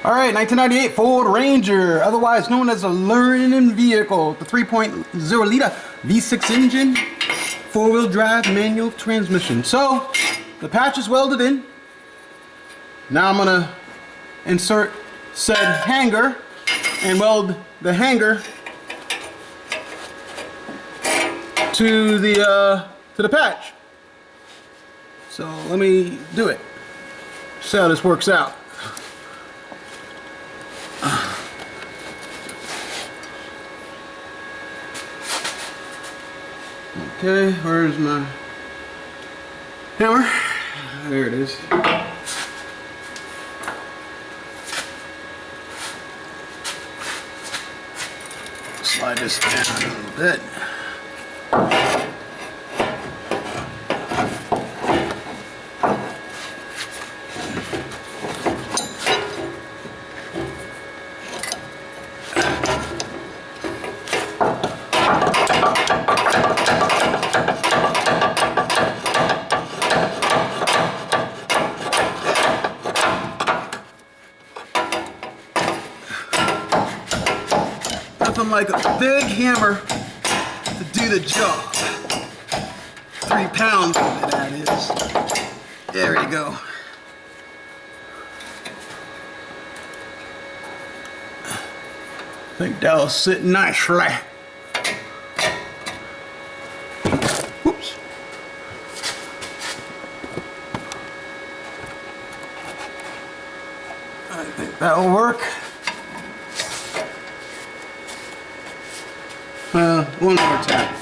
All right, 1998 Ford Ranger, otherwise known as a learning vehicle. The 3.0 liter V6 engine, four-wheel drive manual transmission. So the patch is welded in. Now I'm gonna insert said hanger and weld the hanger to the patch. So let me do it. See how this works out. Okay, where's my hammer? There it is. Slide this down a little bit. Nothing like a big hammer to do the job. 3 pounds of it, that is. There you go. I think that'll sit nicely. Whoops. I think that'll work. One more tap.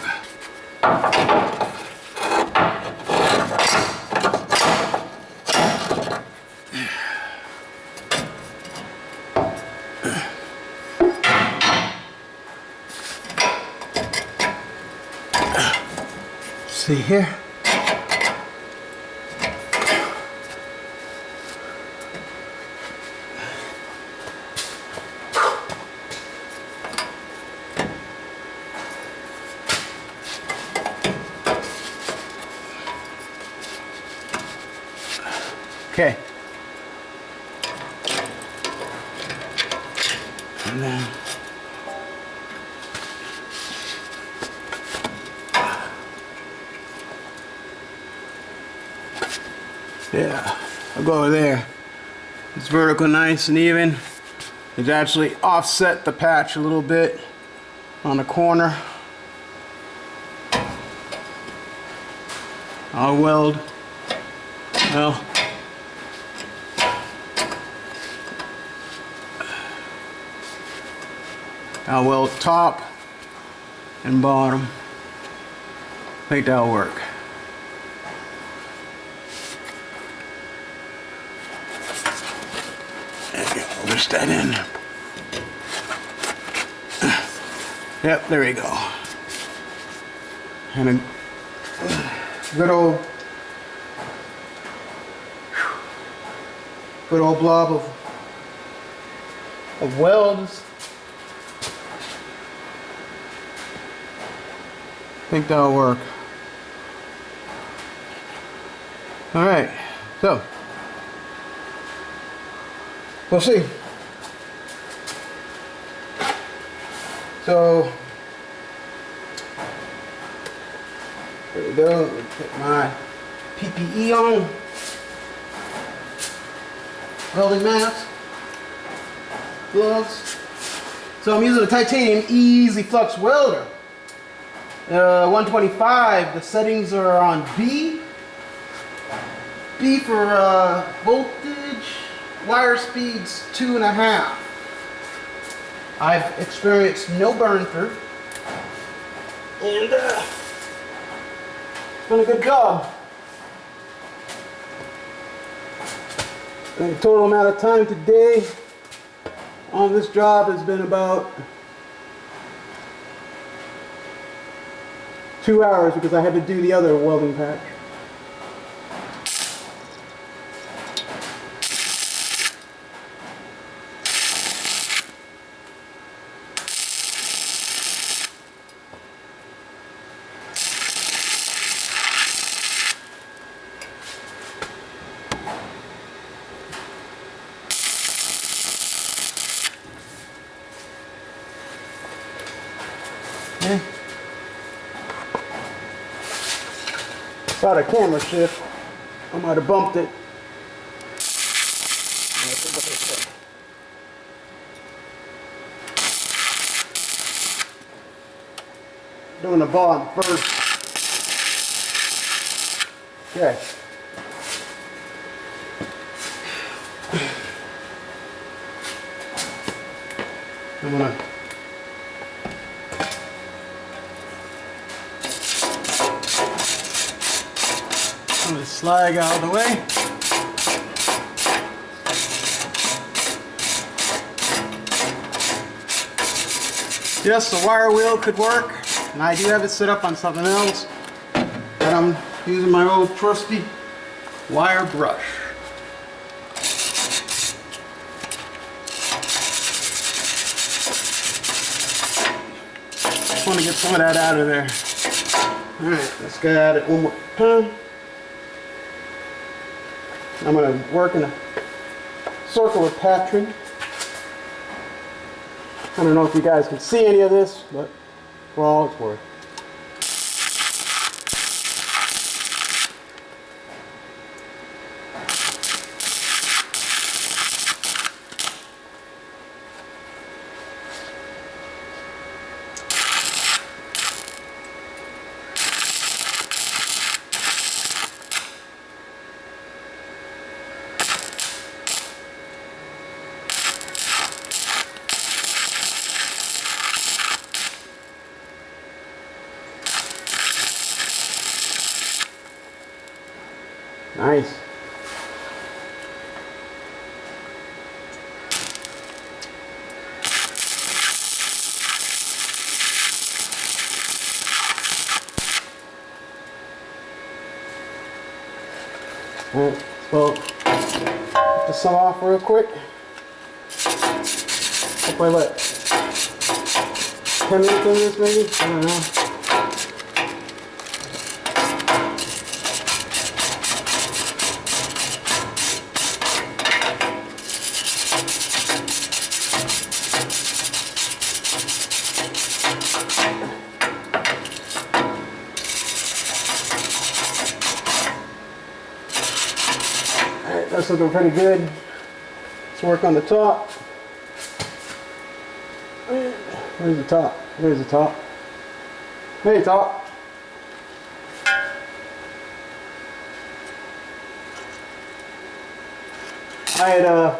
See here. Okay. And then yeah, I'll go over there. It's vertical, nice and even. It's actually offset the patch a little bit on the corner. I'll weld. Well, I'll weld top and bottom. I think that'll work. There you go. Push that in. Yep, there we go. And a good old blob of welds. I think that'll work. All right, so we'll see. So there we go. Let me put my PPE on. Welding mask, gloves. So I'm using a titanium easy flux welder. 125, the settings are on B. B for voltage, wire speeds 2.5. I've experienced no burn through. And it's been a good job. The total amount of time today on this job has been about 2 hours because I had to do the other welding patch. Okay. Thought a camera shift. I might have bumped it. Doing the bottom first. Okay. I'm gonna pull the slag out of the way. Yes, the wire wheel could work, and I do have it set up on something else, but I'm using my old trusty wire brush. Just want to get some of that out of there. Alright, let's go at it one more time. I'm going to work in a circle of patching. I don't know if you guys can see any of this, but for all it's worth. Nice. Alright, so get this some off real quick. Hope I let 10 minutes in this maybe? I don't know. That's looking pretty good. Let's work on the top. Where's the top? There's the top. Hey, top. I had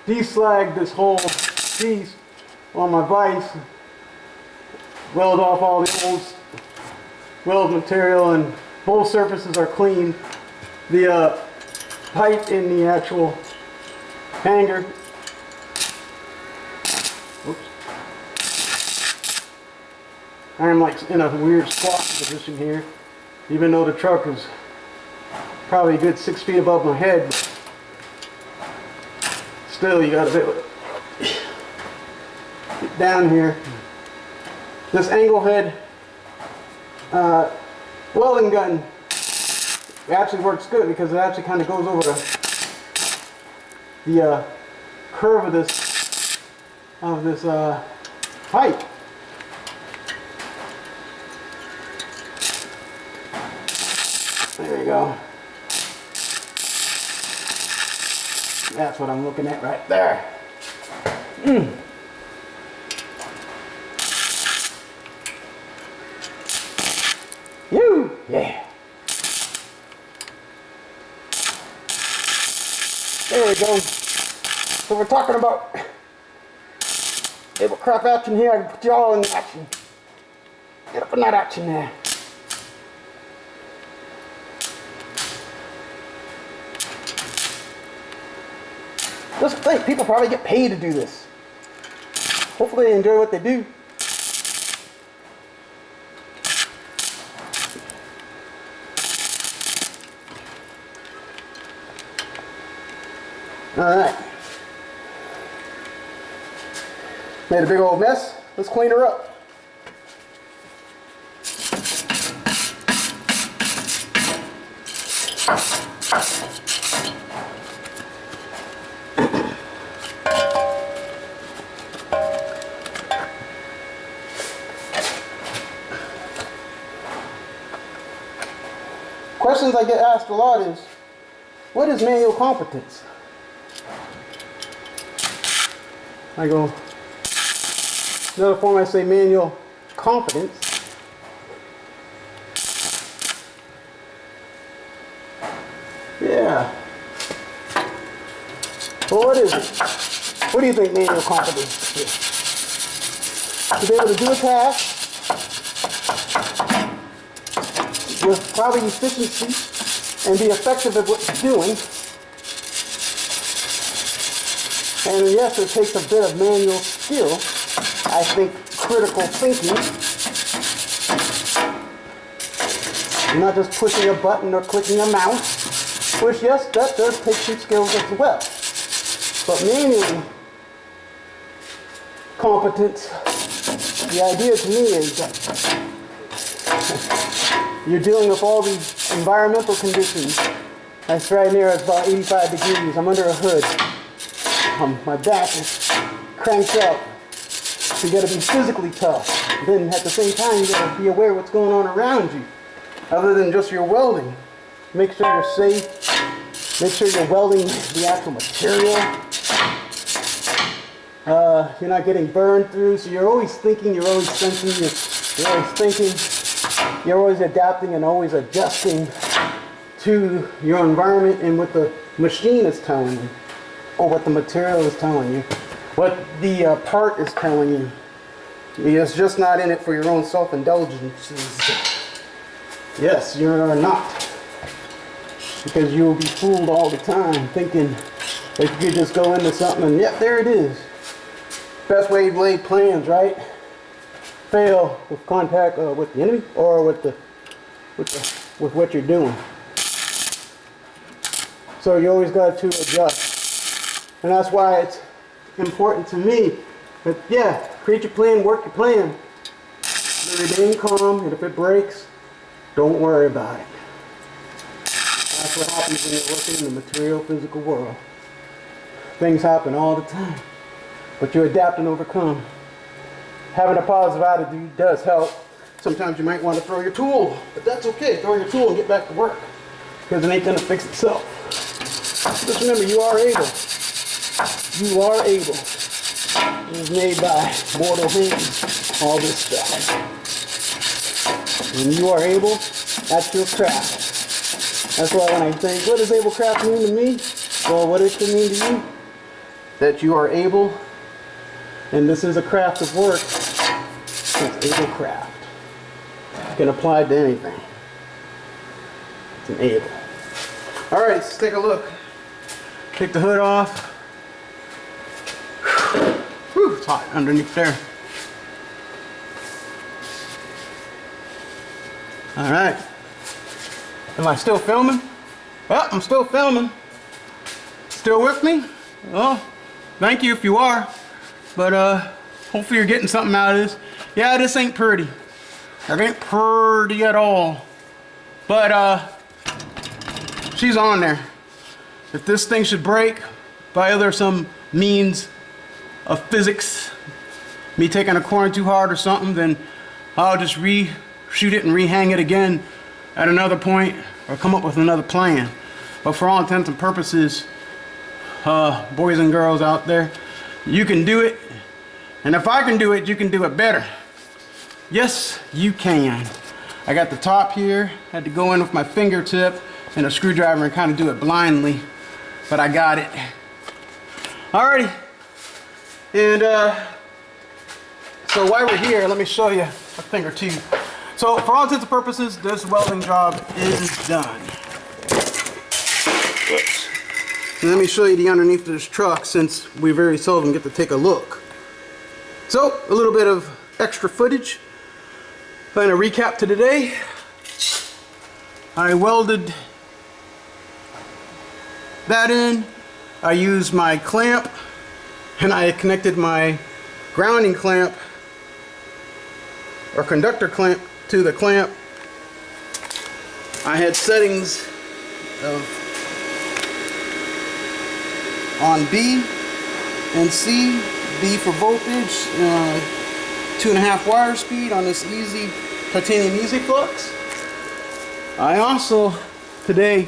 deslagged this whole piece on my vise, weld off all the old weld material, and both surfaces are clean. The pipe in the actual hanger, oops, I'm like in a weird squat position here, even though the truck is probably a good 6 feet above my head. Still, you gotta be able to get down here. This angle head welding gun actually works good because it actually kind of goes over the curve of this pipe. There you go. That's what I'm looking at right there. Yeah. There we go. So we're talking about Ablecraft action here. I can put you all in action. Get up in that action there. Just think, people probably get paid to do this. Hopefully they enjoy what they do. Alright. Made a big old mess. Let's clean her up. Questions I get asked a lot is, what is manual competence? I go, another form I say manual competence. Yeah. Well, what is it? What do you think manual competence is? To be able to do a task with probably efficiency and be effective at what you're doing. And yes, it takes a bit of manual skill. I think critical thinking. You're not just pushing a button or clicking a mouse, which yes, that does take some skills as well. But manually competence, the idea to me is that you're dealing with all these environmental conditions. That's right near, it's about 85 degrees. I'm under a hood. My back is cranked up. So you gotta be physically tough. Then at the same time, you gotta be aware of what's going on around you. Other than just your welding. Make sure you're safe. Make sure you're welding the actual material. You're not getting burned through. So you're always thinking, you're always sensing, you're always thinking. You're always adapting and always adjusting to your environment and what the machine is telling you, or what the material is telling you, what the part is telling you. You're just not in it for your own self-indulgences. Yes, you're not. Because you will be fooled all the time thinking that you could just go into something and yep, there it is. Best way to lay plans, right? Fail with contact with the enemy or with what you're doing. So you always got to adjust, and that's why it's important to me that yeah, create your plan, work your plan, remain calm, and if it breaks, don't worry about it. That's what happens when you're working in the material physical world. Things happen all the time, but you adapt and overcome. Having a positive attitude does help. Sometimes you might want to throw your tool, but that's okay. Throw your tool and get back to work, because it ain't going to fix itself. Just remember, you are able. You are able. It was made by mortal hands, all this stuff. When you are able, that's your craft. That's why when I think, what does Ablecraft mean to me? Well, what it should mean to you? That you are able, and this is a craft of work. It's Ablecraft. You can apply it to anything. It's an able. Alright, let's take a look. Take the hood off. Whew, it's hot underneath there. Alright. Am I still filming? Well, I'm still filming. Still with me? Well, thank you if you are. But hopefully you're getting something out of this. Yeah, this ain't pretty. It ain't pretty at all. But she's on there. If this thing should break by either some means of physics, me taking a corner too hard or something, then I'll just reshoot it and rehang it again at another point, or come up with another plan. But for all intents and purposes, boys and girls out there, you can do it. And if I can do it, you can do it better. Yes, you can. I got the top here. Had to go in with my fingertip and a screwdriver and kind of do it blindly, but I got it. Alrighty. And so while we're here, let me show you a thing or two. So for all intents and purposes, this welding job is done. Oops. And let me show you the underneath of this truck, since we very seldom get to take a look. So a little bit of extra footage. And a recap to today. I welded that in. I used my clamp, and I connected my grounding clamp or conductor clamp to the clamp. I had settings of on B and C. B for voltage, 2.5 wire speed on this easy titanium easy flux. I also today.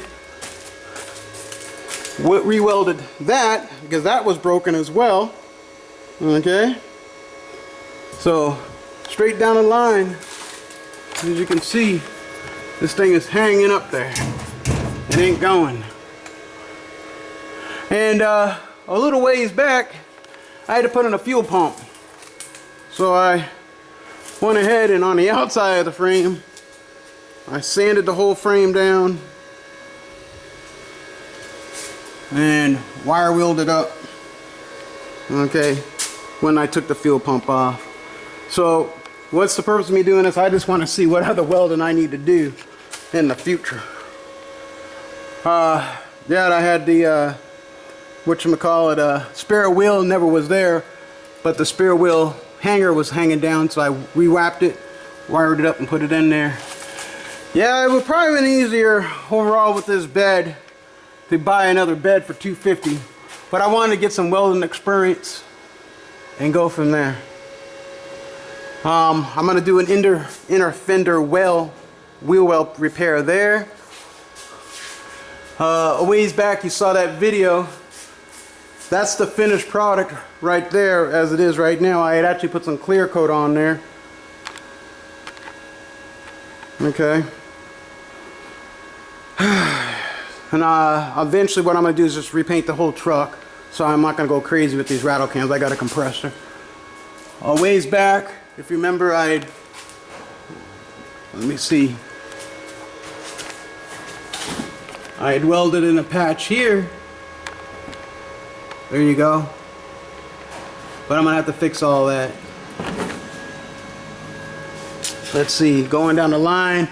Re-welded that because that was broken as well. Okay, so straight down the line, as you can see, this thing is hanging up there. It ain't going. And a little ways back, I had to put in a fuel pump. So I went ahead and on the outside of the frame, I sanded the whole frame down and wire wheeled it up. Okay, when I took the fuel pump off. So what's the purpose of me doing this? I just want to see what other welding I need to do in the future. Yeah, I had the whatchamacallit, spare wheel never was there, but the spare wheel hanger was hanging down, so I re-wrapped it, wired it up and put it in there. Yeah, it would probably been easier overall with this bed to buy another bed for $250, but I wanted to get some welding experience and go from there. I'm gonna do an inner fender wheel well repair there. A ways back you saw that video. That's the finished product right there as it is right now. I had actually put some clear coat on there. Okay. And eventually what I'm going to do is just repaint the whole truck. So I'm not going to go crazy with these rattle cans. I got a compressor. A ways back, if you remember, let me see. I had welded in a patch here. There you go. But I'm gonna have to fix all that. Let's see, going down the line.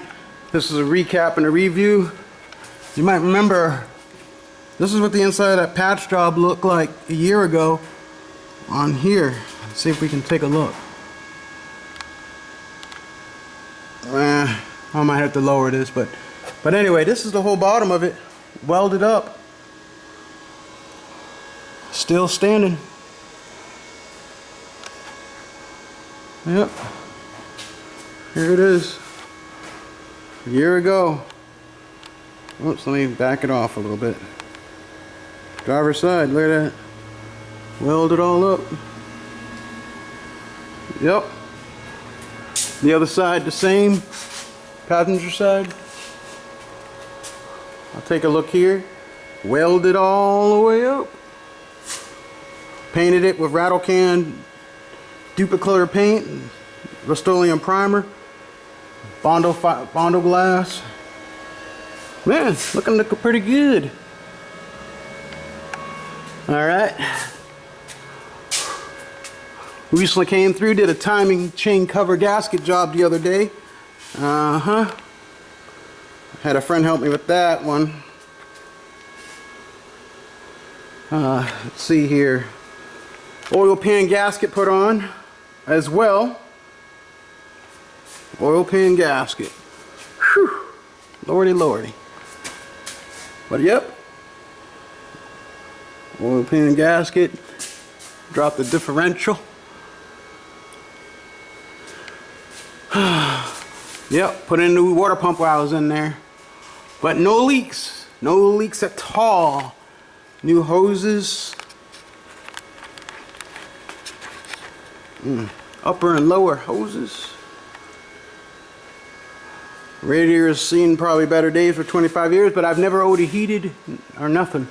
This is a recap and a review. You might remember, this is what the inside of that patch job looked like a year ago on here. Let's see if we can take a look. I might have to lower this, but anyway, this is the whole bottom of it, welded up. Still standing. Yep. Here it is. A year ago. Oops, let me back it off a little bit. Driver's side, look at that. Welded all up. Yep. The other side the same. Passenger side. I'll take a look here. Welded all the way up. Painted it with rattle can Duplicolor paint, Rust-Oleum primer, Bondo glass. Man, looking pretty good. Alright. Recently came through, did a timing chain cover gasket job the other day. Had a friend help me with that one. Let's see here. Oil pan gasket put on as well. Oil pan gasket. Whew. Lordy, lordy. But yep. Oil pan gasket. Drop the differential. Yep, put in a new water pump while I was in there. But no leaks. No leaks at all. New hoses. Upper and lower hoses. Radiator has seen probably better days for 25 years, but I've never OD heated or nothing.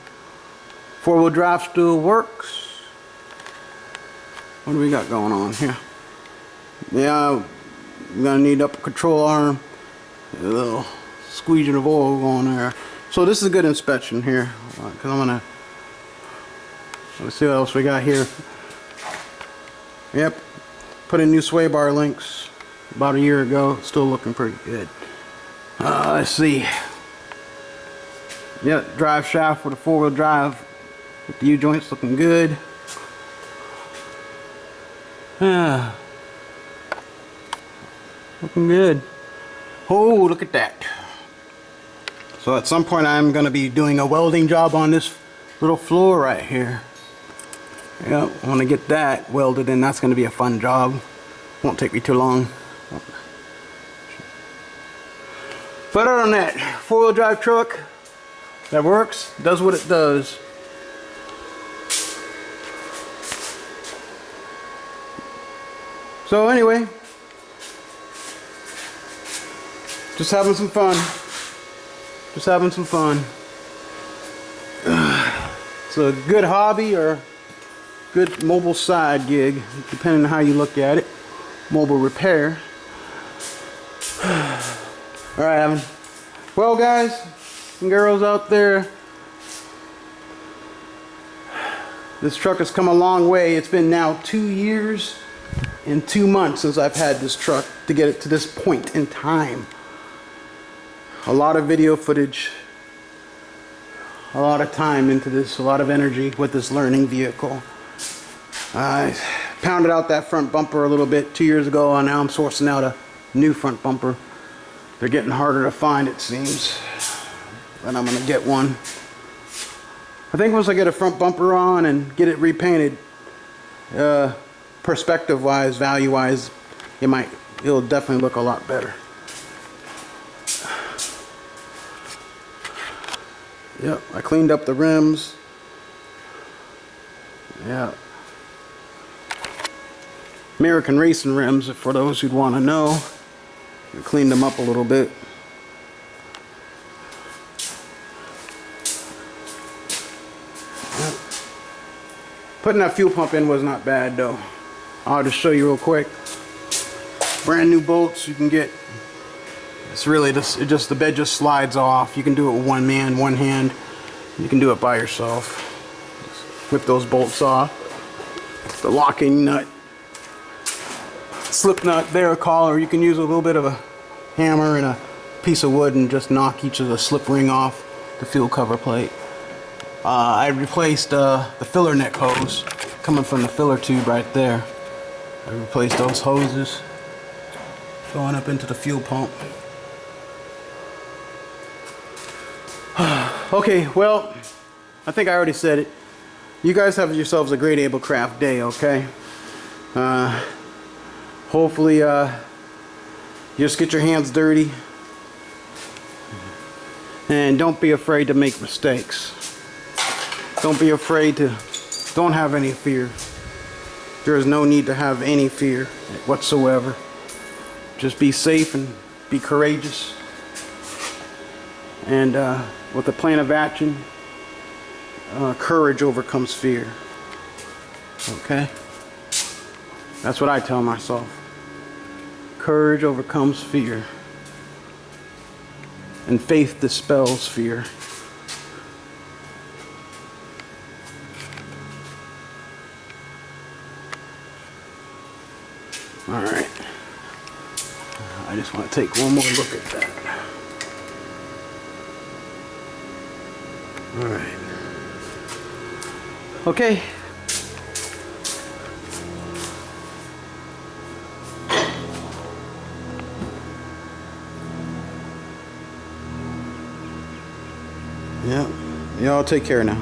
Four-wheel drive still works. What do we got going on here? Yeah, we're gonna need up a control arm. A little squeezing of oil going there. So this is a good inspection here, because I'm gonna. Let's see what else we got here. Yep, put in new sway bar links about a year ago. Still looking pretty good. Let's see. Yep, drive shaft with a four-wheel drive with the U-joints looking good. Looking good. Oh, look at that. So at some point I'm going to be doing a welding job on this little floor right here. Yep, I want to get that welded in. That's going to be a fun job. Won't take me too long. But other than that, 4-wheel drive truck that works, does what it does. So anyway, just having some fun. Just having some fun. It's a good hobby or good mobile side gig, depending on how you look at it. Mobile repair. Alright, Evan. Well, guys and girls out there, this truck has come a long way. It's been now 2 years and 2 months since I've had this truck to get it to this point in time. A lot of video footage, a lot of time into this, a lot of energy with this learning vehicle. I pounded out that front bumper a little bit 2 years ago, and now I'm sourcing out a new front bumper. They're getting harder to find, it seems, but I'm gonna get one. I think once I get a front bumper on and get it repainted, perspective wise, value wise, it'll definitely look a lot better. Yep, I cleaned up the rims. Yeah. American racing rims, for those who'd want to know. I cleaned them up a little bit. Yep. Putting that fuel pump in was not bad though. I'll just show you real quick. Brand new bolts you can get. It's really just, the bed just slides off. You can do it with one hand. You can do it by yourself. Just whip those bolts off. The locking nut, slip nut, there, collar. You can use a little bit of a hammer and a piece of wood and just knock each of the slip ring off the fuel cover plate. I replaced the filler neck hose coming from the filler tube right there. I replaced those hoses going up into the fuel pump. Okay, well, I think I already said it. You guys have yourselves a great Ablecraft day, okay? Hopefully, you just get your hands dirty. And don't be afraid to make mistakes. Don't be afraid to, don't have any fear. There is no need to have any fear whatsoever. Just be safe and be courageous. And with a plan of action, courage overcomes fear. Okay? That's what I tell myself. Courage overcomes fear. And faith dispels fear. Alright. I just want to take one more look at that. Alright. Okay. Yeah. Y'all take care now.